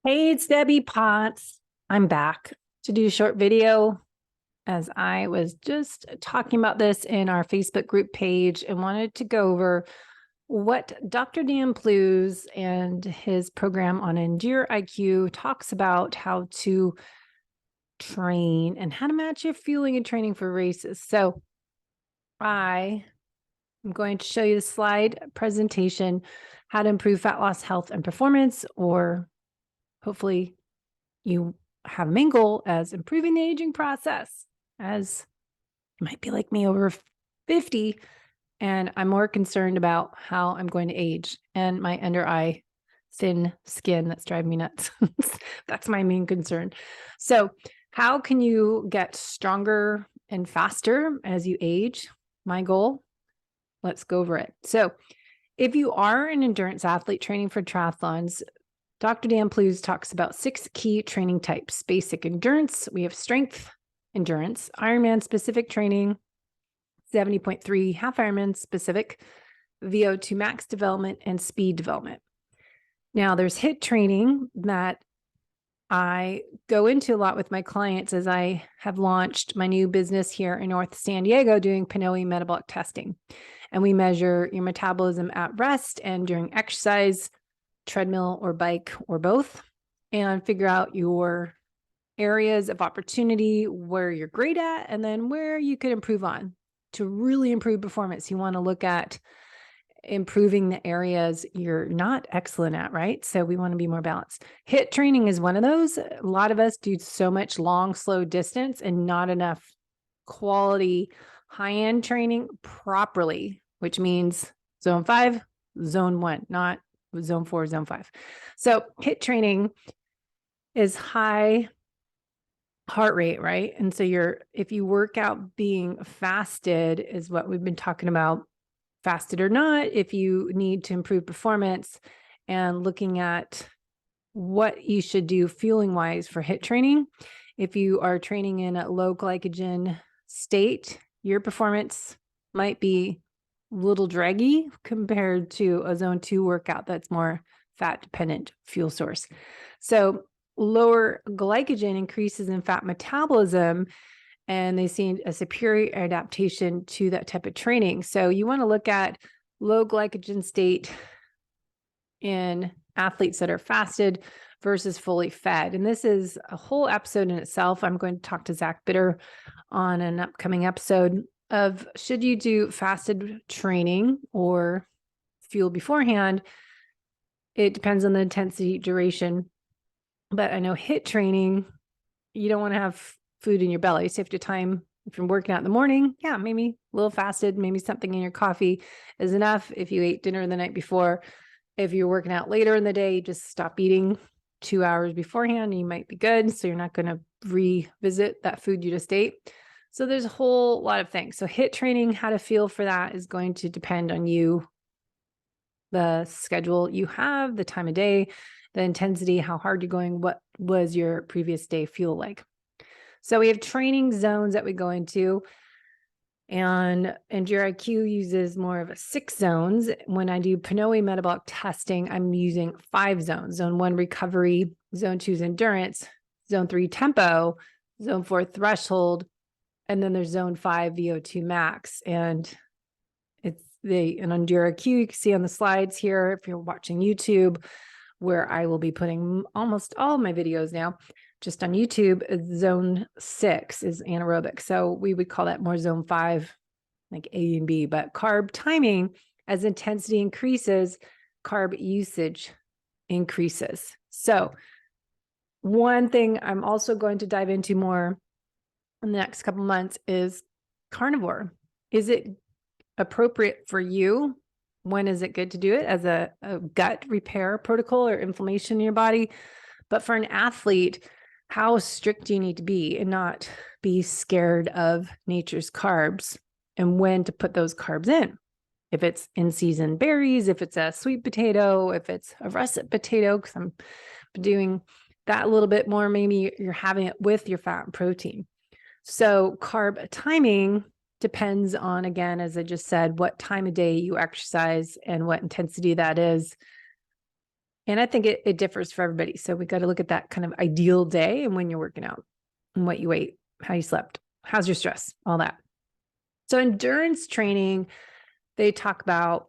Hey, it's Debbie Potts. I'm back to do a short video as I was just talking about this in our Facebook group page and wanted to go over what Dr. Dan Plews and his program on Endure IQ talks about how to train and how to match your fueling and training for races. So I am going to show you the slide presentation, how to improve fat loss, health, and performance, or hopefully you have main goal as improving the aging process, as you might be like me over 50, and I'm more concerned about how I'm going to age and my under eye thin skin that's driving me nuts. That's my main concern. So how can you get stronger and faster as you age? My goal, let's go over it. So if you are an endurance athlete training for triathlons, Dr. Dan Plews talks about 6 key training types. Basic endurance, we have strength endurance, Ironman specific training, 70.3 half Ironman specific, VO2 max development, and speed development. Now there's HIIT training that I go into a lot with my clients as I have launched my new business here in North San Diego doing Pinoe metabolic testing. And we measure your metabolism at rest and during exercise, treadmill or bike or both, and figure out your areas of opportunity, where you're great at, and then where you could improve on to really improve performance. You want to look at improving the areas you're not excellent at, right? So we want to be more balanced. HIIT training is one of those. A lot of us do so much long, slow distance and not enough quality high-end training properly, which means zone 5, zone 1, not zone 4, zone 5. So HIIT training is high heart rate, right? And so if you work out being fasted is what we've been talking about, fasted or not, if you need to improve performance and looking at what you should do fueling wise for HIIT training. If you are training in a low glycogen state, your performance might be a little draggy compared to a zone 2 workout that's more fat dependent fuel source. So lower glycogen increases in fat metabolism, and they see a superior adaptation to that type of training. So you want to look at low glycogen state in athletes that are fasted versus fully fed. And this is a whole episode in itself. I'm going to talk to Zach Bitter on an upcoming episode of should you do fasted training or fuel beforehand. It depends on the intensity, duration. But I know HIIT training, you don't want to have food in your belly. So you have to time, if you're working out in the morning, yeah, maybe a little fasted, maybe something in your coffee is enough. If you ate dinner the night before, if you're working out later in the day, you just stop eating 2 hours beforehand, and you might be good. So you're not going to revisit that food you just ate. So there's a whole lot of things. So HIIT training, how to feel for that is going to depend on you, the schedule you have, the time of day, the intensity, how hard you're going, what was your previous day fuel like. So we have training zones that we go into, and Endure IQ uses more of 6 zones. When I do Pinoe metabolic testing, I'm using 5 zones. Zone 1, recovery. Zone 2 is endurance. Zone 3, tempo. Zone 4, threshold. And then there's zone 5, VO2 max. And it's an Endure IQ you can see on the slides here if you're watching YouTube, where I will be putting almost all my videos now just on YouTube. Zone 6 is anaerobic. So we would call that more zone 5, like A and B. But carb timing, as intensity increases, carb usage increases. So one thing I'm also going to dive into more in the next couple months is carnivore. Is it appropriate for you? When is it good to do it as a gut repair protocol or inflammation in your body? But for an athlete, how strict do you need to be and not be scared of nature's carbs, and when to put those carbs in? If it's in season berries, if it's a sweet potato, if it's a russet potato, because I'm doing that a little bit more, maybe you're having it with your fat and protein. So carb timing depends on, again, as I just said, what time of day you exercise and what intensity that is. And I think it differs for everybody. So we got to look at that kind of ideal day and when you're working out and what you ate, how you slept, how's your stress, all that. So endurance training, they talk about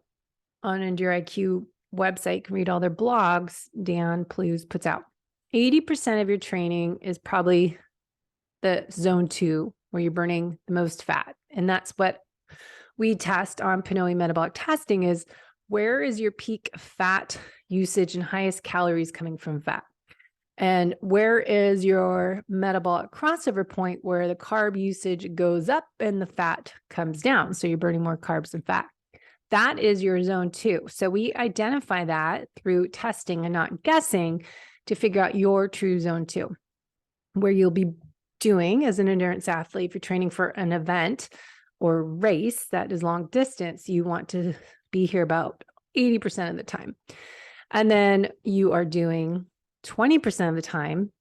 on EndureIQ website, you can read all their blogs. Dan Plews puts out 80% of your training is probably the zone 2, where you're burning the most fat. And that's what we test on Pinoe metabolic testing is where is your peak fat usage and highest calories coming from fat? And where is your metabolic crossover point where the carb usage goes up and the fat comes down? So you're burning more carbs than fat. That is your zone 2. So we identify that through testing and not guessing to figure out your true zone 2, where you'll be doing as an endurance athlete. If you're training for an event or race that is long distance, you want to be here about 80% of the time. And then you are doing 20% of the time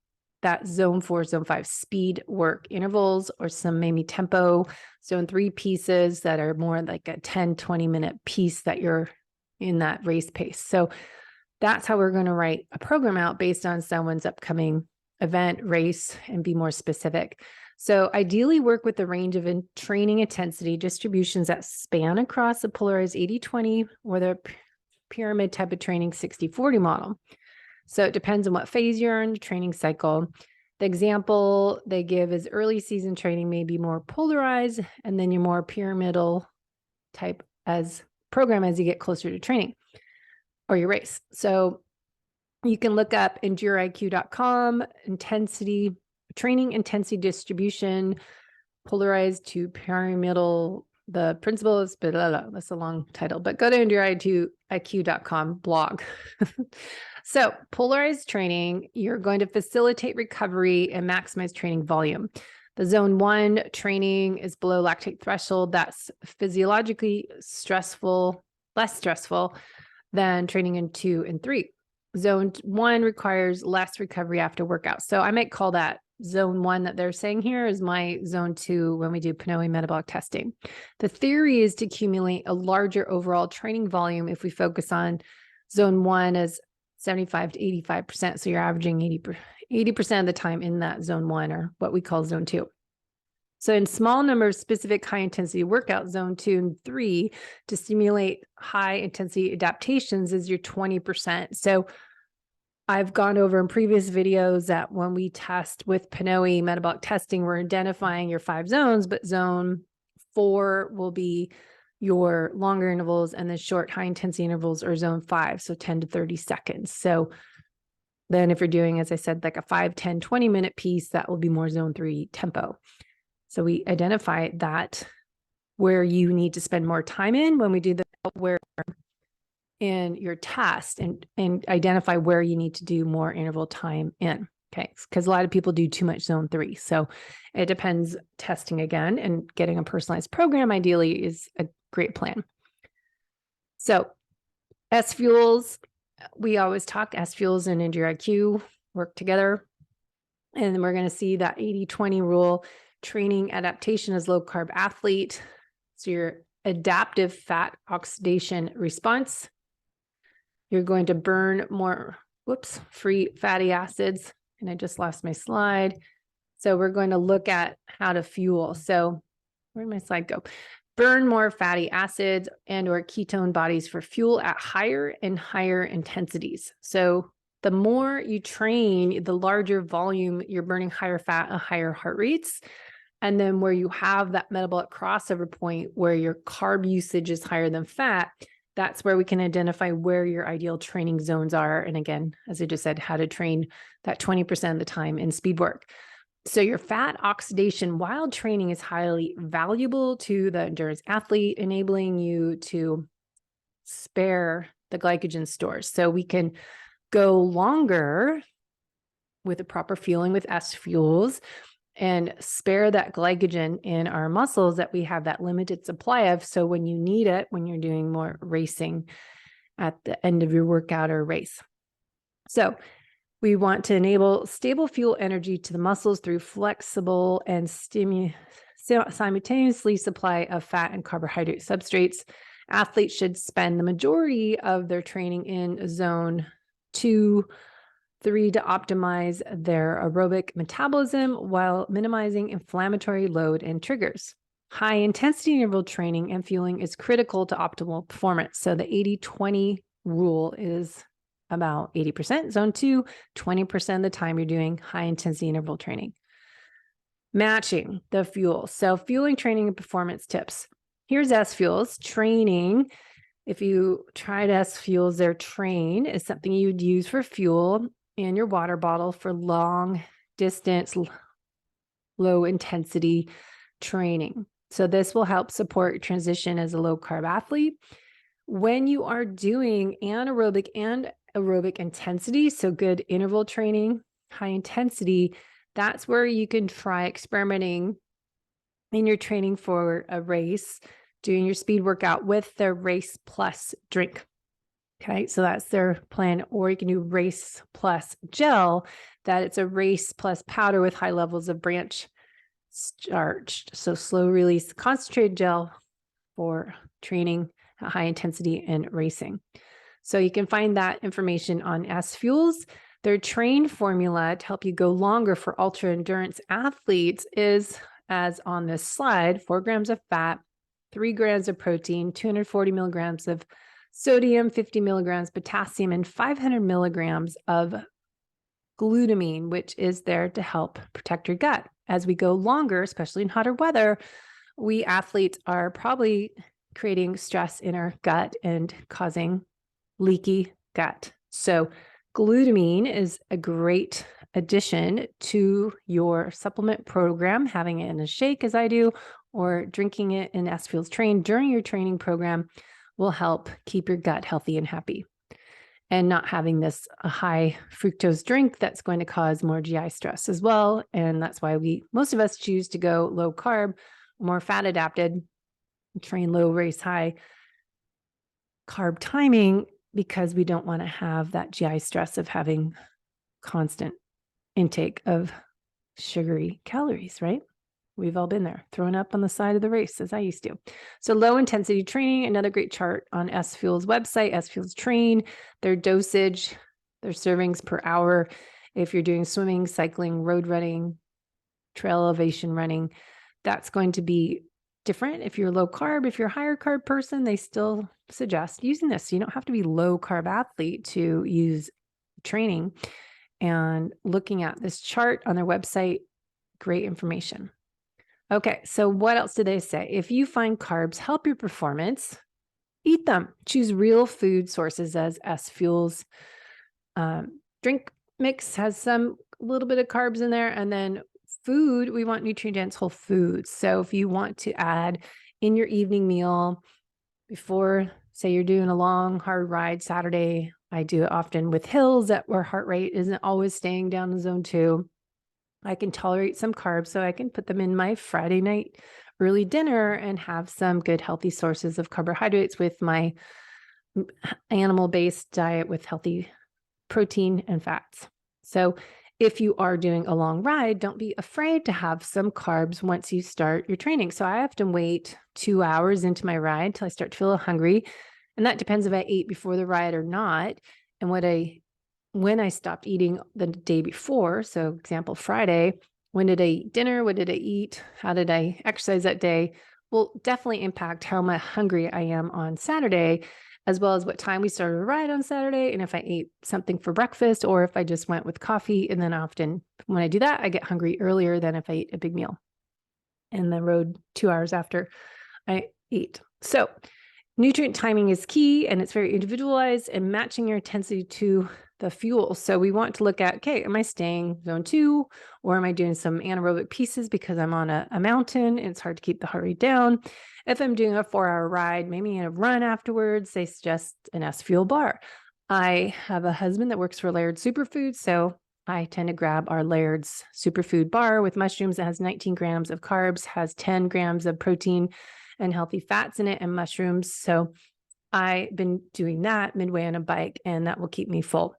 that zone 4, zone 5 speed work intervals, or some maybe tempo, zone 3 pieces that are more like a 10, 20-minute piece that you're in that race pace. So that's how we're going to write a program out based on someone's upcoming event, race, and be more specific. So ideally work with the range of training intensity distributions that span across the polarized 80-20 or the pyramid type of training 60-40 model. So it depends on what phase you're in the training cycle. The example they give is early season training may be more polarized, and then you're more pyramidal type as program as you get closer to training or your race. So you can look up enduriq.com, intensity, training intensity distribution, polarized to pyramidal. The principle is, blah, blah, blah. That's a long title, but go to enduriq.com blog. So polarized training, you're going to facilitate recovery and maximize training volume. The zone 1 training is below lactate threshold. That's physiologically stressful, less stressful than training in 2 and 3. Zone 1 requires less recovery after workout. So I might call that zone 1 that they're saying here is my zone 2 when we do Pinoe metabolic testing. The theory is to accumulate a larger overall training volume if we focus on zone 1 as 75 to 85%. So you're averaging 80% of the time in that zone 1, or what we call zone 2. So in small number of specific high intensity workout, zone 2 and 3, to stimulate high intensity adaptations is your 20%. So I've gone over in previous videos that when we test with Pinoe metabolic testing, we're identifying your 5 zones, but zone 4 will be your longer intervals, and the short high intensity intervals are zone 5, so 10 to 30 seconds. So then if you're doing, as I said, like a 5, 10, 20-minute piece, that will be more zone 3 tempo. So we identify that where you need to spend more time in when we do the where in your test, and identify where you need to do more interval time in. Okay, because a lot of people do too much zone 3. So it depends. Testing again and getting a personalized program ideally is a great plan. So S fuels, we always talk S fuels and EndureIQ work together. And then we're going to see that 80-20 rule, training adaptation as low carb athlete. So your adaptive fat oxidation response, you're going to burn more, free fatty acids. And I just lost my slide. So we're going to look at how to fuel. So where'd my slide go? Burn more fatty acids and or ketone bodies for fuel at higher and higher intensities. So the more you train, the larger volume, you're burning higher fat and higher heart rates. And then where you have that metabolic crossover point where your carb usage is higher than fat, that's where we can identify where your ideal training zones are. And again, as I just said, how to train that 20% of the time in speed work. So your fat oxidation while training is highly valuable to the endurance athlete, enabling you to spare the glycogen stores. So we can go longer with the proper fueling with S fuels and spare that glycogen in our muscles that we have that limited supply of. So when you need it, when you're doing more racing at the end of your workout or race. So we want to enable stable fuel energy to the muscles through flexible and simultaneously supply of fat and carbohydrate substrates. Athletes should spend the majority of their training in zone 2, 3, to optimize their aerobic metabolism while minimizing inflammatory load and triggers. High intensity interval training and fueling is critical to optimal performance. So the 80-20 rule is about 80%. Zone 2, 20% of the time you're doing high intensity interval training. Matching the fuel. So fueling, training, and performance tips. Here's S Fuels. Training. If you tried S Fuels, their Train is something you'd use for fuel in your water bottle for long distance, low intensity training. So this will help support your transition as a low carb athlete. When you are doing anaerobic and aerobic intensity, so good interval training, high intensity, that's where you can try experimenting in your training for a race, doing your speed workout with their Race Plus drink. Okay, so that's their plan. Or you can do Race Plus gel, that it's a Race Plus powder with high levels of branch starched. So slow release concentrated gel for training at high intensity and racing. So you can find that information on S Fuels. Their Train formula to help you go longer for ultra endurance athletes is, as on this slide, 4 grams of fat, 3 grams of protein, 240 milligrams of sodium, 50 milligrams potassium, and 500 milligrams of glutamine, which is there to help protect your gut. As we go longer, especially in hotter weather, we athletes are probably creating stress in our gut and causing leaky gut. So glutamine is a great addition to your supplement program, having it in a shake as I do, or drinking it in S Fuels Train during your training program will help keep your gut healthy and happy. And not having this a high fructose drink that's going to cause more GI stress as well. And that's why most of us choose to go low carb, more fat adapted, train low, race high carb timing, because we don't want to have that GI stress of having constant intake of sugary calories, right? We've all been there, throwing up on the side of the race as I used to. So low intensity training, another great chart on S Fuels website, S Fuels Train, their dosage, their servings per hour. If you're doing swimming, cycling, road running, trail elevation running, that's going to be different. If you're low carb, if you're a higher carb person, they still suggest using this. You don't have to be low carb athlete to use training. And looking at this chart on their website, great information. Okay, so what else do they say? If you find carbs help your performance, eat them. Choose real food sources, as S Fuels drink mix has a little bit of carbs in there. And then food, we want nutrient-dense whole foods. So if you want to add in your evening meal before, say you're doing a long, hard ride Saturday, I do it often with hills where heart rate isn't always staying down in zone 2. I can tolerate some carbs, so I can put them in my Friday night early dinner and have some good healthy sources of carbohydrates with my animal-based diet with healthy protein and fats. So if you are doing a long ride, don't be afraid to have some carbs once you start your training. So I often wait 2 hours into my ride till I start to feel hungry. And that depends if I ate before the ride or not. And when I stopped eating the day before, so example, Friday, when did I eat dinner? What did I eat? How did I exercise that day? Will definitely impact how much hungry I am on Saturday, as well as what time we started a ride on Saturday. And if I ate something for breakfast or if I just went with coffee. And then often when I do that, I get hungry earlier than if I eat a big meal and then rode 2 hours after I eat. So nutrient timing is key, and it's very individualized, and matching your intensity to the fuel. So we want to look at, okay, am I staying zone 2 or am I doing some anaerobic pieces because I'm on a mountain and it's hard to keep the heart rate down? If I'm doing a 4-hour ride, maybe in a run afterwards, they suggest an S Fuel bar. I have a husband that works for Laird Superfoods, so I tend to grab our Laird's Superfood bar with mushrooms that has 19 grams of carbs, has 10 grams of protein and healthy fats in it, and mushrooms. So I've been doing that midway on a bike, and that will keep me full.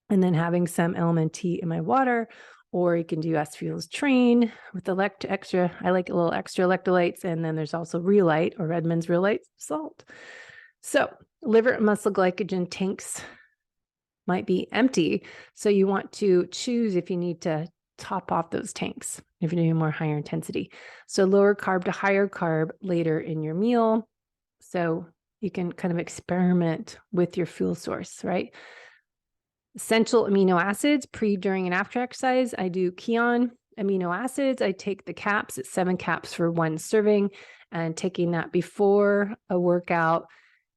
And then having some LMNT in my water, or you can do S Fuels Train with extra. I like a little extra electrolytes. And then there's also Reelite or Redmond's Reelite salt. So liver and muscle glycogen tanks might be empty. So you want to choose if you need to top off those tanks if you're doing more higher intensity. So lower carb to higher carb later in your meal. So you can kind of experiment with your fuel source, right? Essential amino acids pre, during, and after exercise. I do Kion amino acids. I take the caps. It's 7 caps for 1 serving, and taking that before a workout.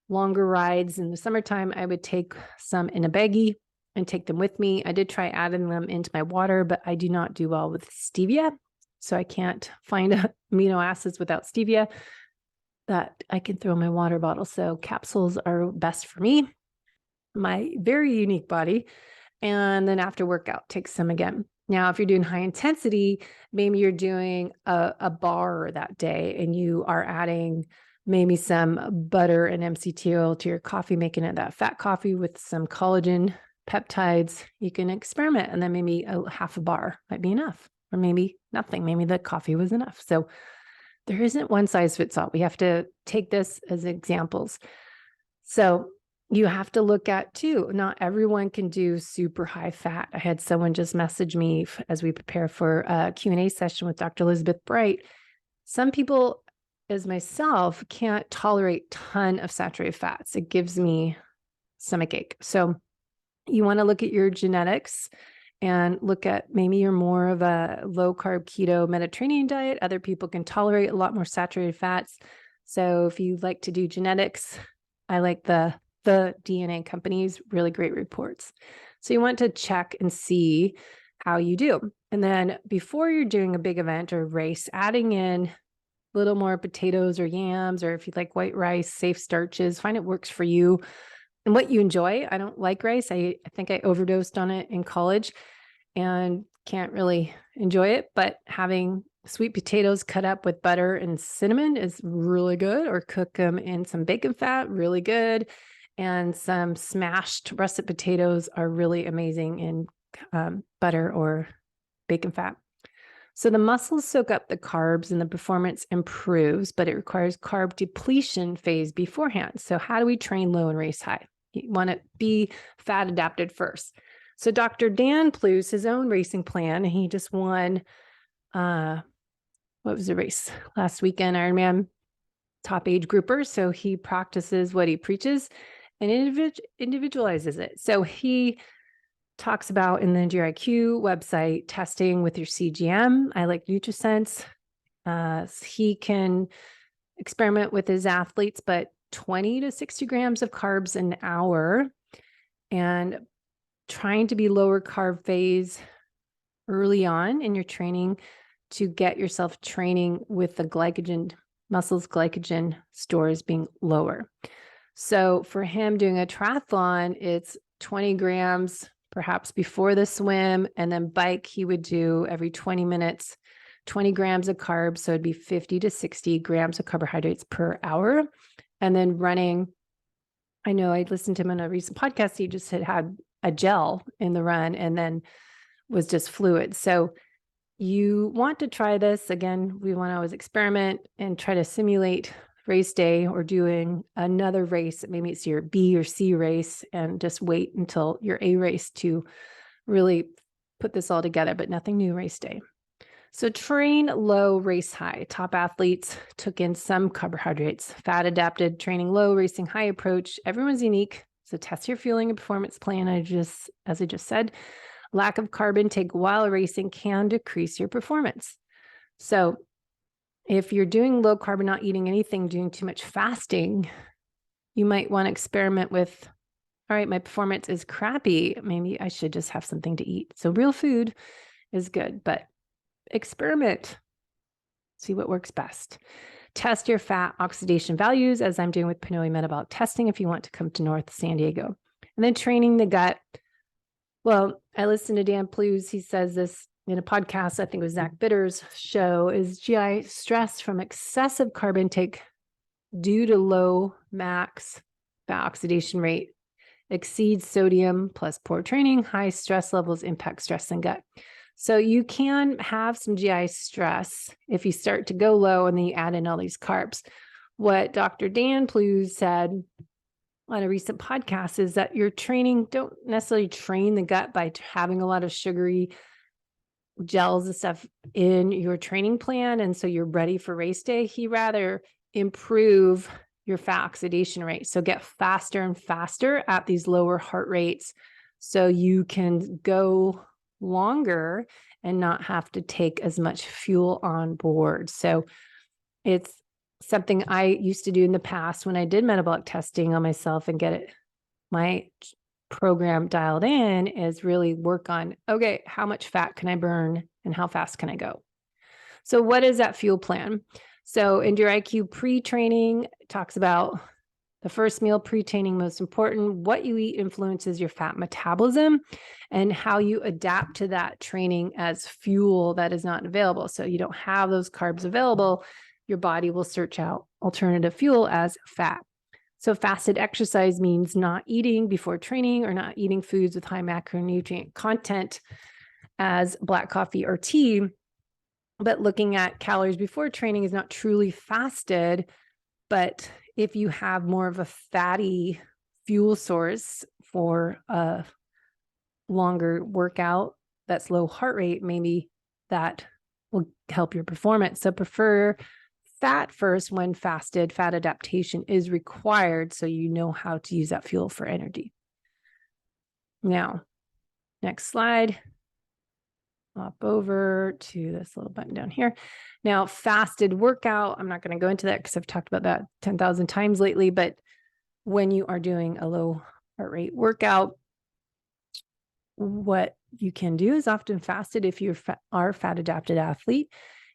Longer rides in the summertime, I would take some in a baggie and take them with me. I did try adding them into my water, but I do not do well with stevia. So I can't find amino acids without stevia that I can throw in my water bottle. So capsules are best for me, my very unique body. And then after workout, take some again. Now, if you're doing high intensity, maybe you're doing a bar that day and you are adding maybe some butter and MCT oil to your coffee, making it that fat coffee with some collagen peptides. You can experiment, and then maybe a half a bar might be enough, or maybe nothing. Maybe the coffee was enough. So there isn't one size fits all. We have to take this as examples. So you have to look at too, not everyone can do super high fat. I had someone just message me as we prepare for a Q&A session with Dr. Elizabeth Bright. Some people, as myself, can't tolerate a ton of saturated fats. It gives me stomach ache. So you want to look at your genetics and look at, maybe you're more of a low carb keto Mediterranean diet. Other people can tolerate a lot more saturated fats. So if you like to do genetics, I like the DNA company's really great reports. So you want to check and see how you do. And then before you're doing a big event or race, adding in a little more potatoes or yams, or if you like white rice, safe starches, find it works for you and what you enjoy. I don't like rice. I think I overdosed on it in college and can't really enjoy it, but having sweet potatoes cut up with butter and cinnamon is really good, or cook them in some bacon fat, really good. And some smashed russet potatoes are really amazing in butter or bacon fat. So the muscles soak up the carbs and the performance improves, but it requires carb depletion phase beforehand. So how do we train low and race high? You want to be fat adapted first. So Dr. Dan Plews his own racing plan, and he just won, what was the race last weekend, Ironman top age grouper. So he practices what he preaches and individualizes it. So he talks about in the GIQ website, testing with your CGM. I like NutriSense. He can experiment with his athletes, but 20 to 60 grams of carbs an hour, and trying to be lower carb phase early on in your training to get yourself training with the glycogen, muscles glycogen stores being lower. So for him doing a triathlon, it's 20 grams perhaps before the swim, and then bike, he would do every 20 minutes, 20 grams of carbs. So it'd be 50 to 60 grams of carbohydrates per hour. And then running, I know I listened to him in a recent podcast. He just had a gel in the run and then was just fluid. So you want to try this. Again, we want to always experiment and try to simulate race day, or doing another race. Maybe it's your B or C race, and just wait until your A race to really put this all together, but nothing new race day. So train low, race high. Top athletes took in some carbohydrates, fat adapted, training low, racing high approach. Everyone's unique. So test your fueling and performance plan. As I just said, lack of carb intake while racing can decrease your performance. So if you're doing low carb and not eating anything, doing too much fasting, you might want to experiment with, all right, my performance is crappy. Maybe I should just have something to eat. So real food is good, but experiment, see what works best. Test your fat oxidation values, as I'm doing with Pinoy Metabolic Testing, if you want to come to North San Diego. And then training the gut. Well, I listened to Dan Plews. He says this in a podcast, I think it was Zach Bitter's show, is GI stress from excessive carb intake due to low max fat oxidation rate exceeds sodium plus poor training. High stress levels impact stress and gut. So you can have some GI stress if you start to go low and then you add in all these carbs. What Dr. Dan Plews said on a recent podcast is that your training, don't necessarily train the gut by having a lot of sugary gels and stuff in your training plan. And so you're ready for race day. He rather improve your fat oxidation rate. So get faster and faster at these lower heart rates so you can go longer and not have to take as much fuel on board. So it's something I used to do in the past when I did metabolic testing on myself and get it, my program dialed in, is really work on, okay, how much fat can I burn and how fast can I go? So what is that fuel plan? So Endure IQ pre-training talks about the first meal pre-training, most important. What you eat influences your fat metabolism and how you adapt to that training as fuel that is not available. So you don't have those carbs available, your body will search out alternative fuel as fat. So fasted exercise means not eating before training or not eating foods with high macronutrient content as black coffee or tea. But looking at calories before training is not truly fasted. But if you have more of a fatty fuel source for a longer workout that's low heart rate, maybe that will help your performance. So prefer fat first when fasted. Fat adaptation is required so you know how to use that fuel for energy. Now, next slide. Hop over to this little button down here. Now, fasted workout, I'm not going to go into that because I've talked about that 10,000 times lately, but when you are doing a low heart rate workout, what you can do is often fasted if you are a fat adapted athlete.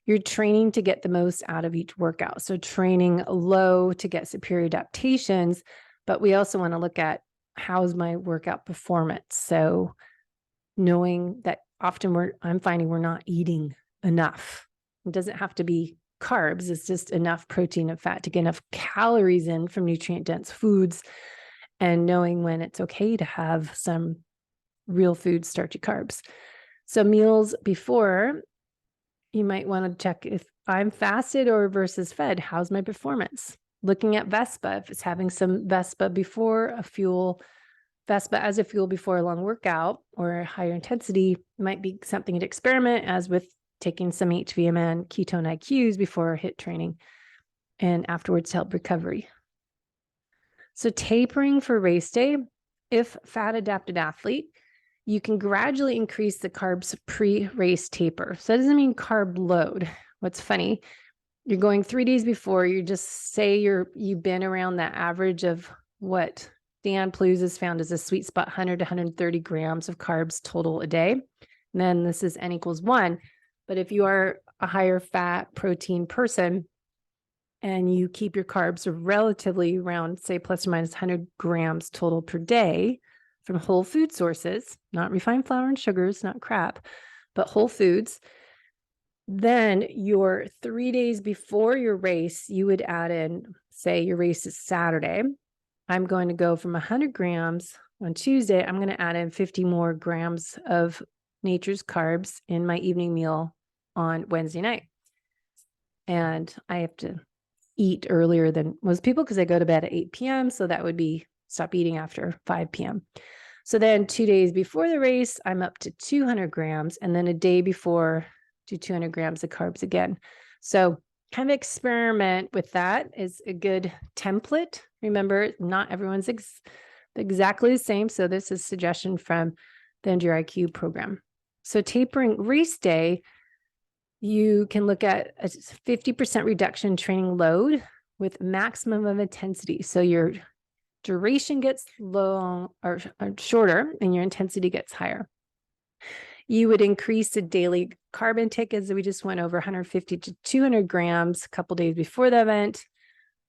You're training to get the most out of each workout. So training low to get superior adaptations, but we also want to look at how's my workout performance. So knowing that often I'm finding we're not eating enough. It doesn't have to be carbs. It's just enough protein and fat to get enough calories in from nutrient dense foods, and knowing when it's okay to have some real food, starchy carbs. So meals before, you might want to check if I'm fasted or versus fed. How's my performance? Looking at Vespa, if it's having some Vespa before a fuel, Vespa as a fuel before a long workout or a higher intensity might be something to experiment, as with taking some HVMN ketone IQs before HIIT training and afterwards to help recovery. So tapering for race day, if fat adapted athlete, you can gradually increase the carbs pre-race taper. So that doesn't mean carb load. What's funny, you're going 3 days before, you just say you've been around that average of what Dan Plews has found is a sweet spot, 100 to 130 grams of carbs total a day. And then this is N equals 1. But if you are a higher fat protein person and you keep your carbs relatively around, say, plus or minus 100 grams total per day from whole food sources, not refined flour and sugars, not crap, but whole foods, then your 3 days before your race, you would add in, say your race is Saturday. I'm going to go from 100 grams on Tuesday. I'm going to add in 50 more grams of nature's carbs in my evening meal on Wednesday night. And I have to eat earlier than most people because I go to bed at 8 p.m. So that would be stop eating after 5 p.m. So then 2 days before the race, I'm up to 200 grams. And then a day before, do 200 grams of carbs again. So kind of experiment with that is a good template. Remember, not everyone's exactly the same. So this is a suggestion from the Endure IQ program. So tapering race day, you can look at a 50% reduction in training load with maximum of intensity. So your duration gets long or shorter and your intensity gets higher. You would increase the daily carb intake, as we just went over, 150 to 200 grams a couple days before the event.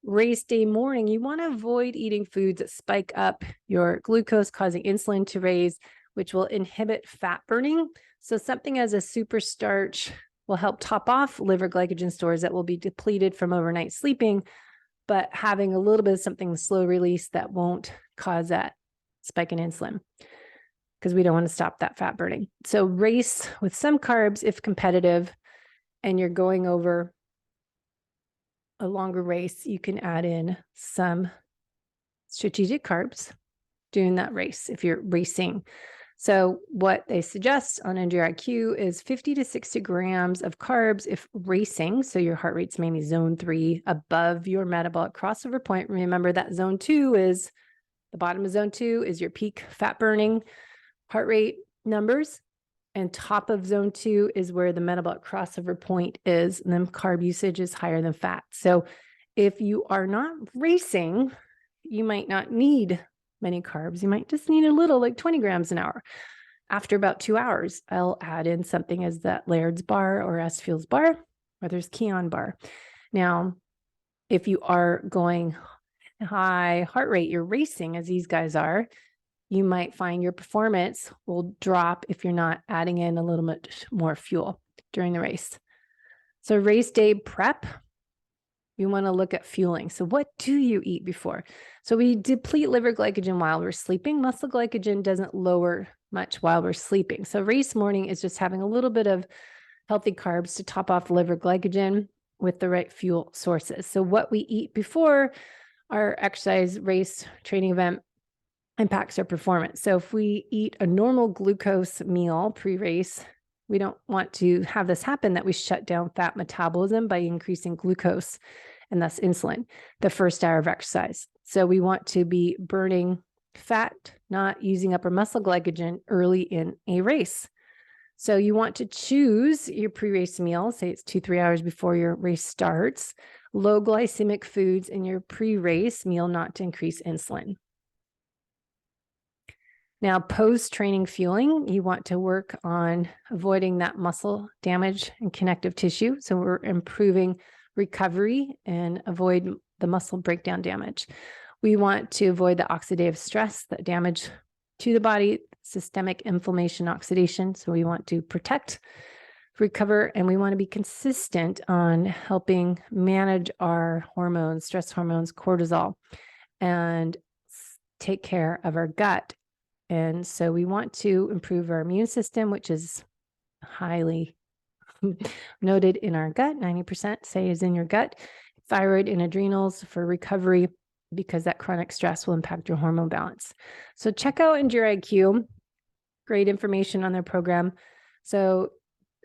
Race day morning, you want to avoid eating foods that spike up your glucose, causing insulin to raise, which will inhibit fat burning. So something as a super starch will help top off liver glycogen stores that will be depleted from overnight sleeping, but having a little bit of something slow release that won't cause that spike in insulin, because we don't want to stop that fat burning. So race with some carbs if competitive, and you're going over a longer race, you can add in some strategic carbs during that race if you're racing. So what they suggest on NGIQ is 50 to 60 grams of carbs if racing. So your heart rate's maybe zone 3 above your metabolic crossover point. Remember that zone 2 is the bottom of zone 2 is your peak fat burning heart rate numbers. And top of zone 2 is where the metabolic crossover point is. And then carb usage is higher than fat. So if you are not racing, you might not need many carbs. You might just need a little, like 20 grams an hour. After about 2 hours, I'll add in something as that Laird's bar or S Fuels bar, or there's Keon bar. Now, if you are going high heart rate, you're racing as these guys are, you might find your performance will drop if you're not adding in a little bit more fuel during the race. So race day prep, you want to look at fueling. So what do you eat before? So we deplete liver glycogen while we're sleeping. Muscle glycogen doesn't lower much while we're sleeping. So race morning is just having a little bit of healthy carbs to top off liver glycogen with the right fuel sources. So what we eat before our exercise, race, training event impacts our performance. So if we eat a normal glucose meal pre-race, we don't want to have this happen that we shut down fat metabolism by increasing glucose and thus insulin the first hour of exercise. So we want to be burning fat, not using up our muscle glycogen early in a race. So you want to choose your pre-race meal, say it's 2-3 hours before your race starts, low glycemic foods in your pre-race meal, not to increase insulin. Now, post-training fueling, you want to work on avoiding that muscle damage and connective tissue. So we're improving recovery and avoid the muscle breakdown damage. We want to avoid the oxidative stress, that damage to the body, systemic inflammation, oxidation. So we want to protect, recover, and we want to be consistent on helping manage our hormones, stress hormones, cortisol, and take care of our gut. And so we want to improve our immune system, which is highly noted in our gut. 90% say is in your gut. Thyroid and adrenals for recovery, because that chronic stress will impact your hormone balance. So check out EndureIQ. Great information on their program. So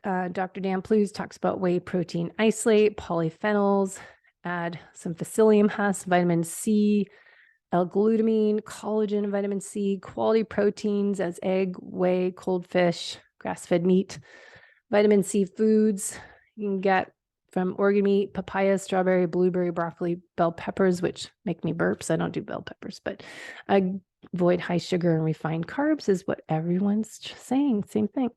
Dr. Dan Plews talks about whey protein isolate, polyphenols, add some psyllium husk, vitamin C, L-glutamine, collagen, and vitamin C, quality proteins as egg, whey, cold fish, grass-fed meat, vitamin C foods you can get from organ meat, papaya, strawberry, blueberry, broccoli, bell peppers, which make me burp, so I don't do bell peppers, but avoid high sugar and refined carbs is what everyone's saying, same thing.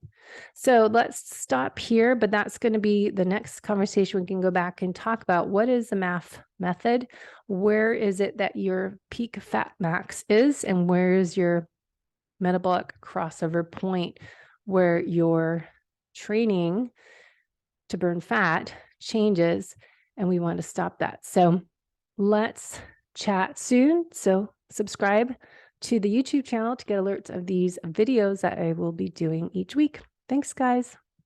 So let's stop here, but that's going to be the next conversation. We can go back and talk about what is the MAF method, where is it that your peak fat max is, and where is your metabolic crossover point where your training to burn fat changes, and we want to stop that. So let's chat soon. So subscribe to the YouTube channel to get alerts of these videos that I will be doing each week. Thanks, guys.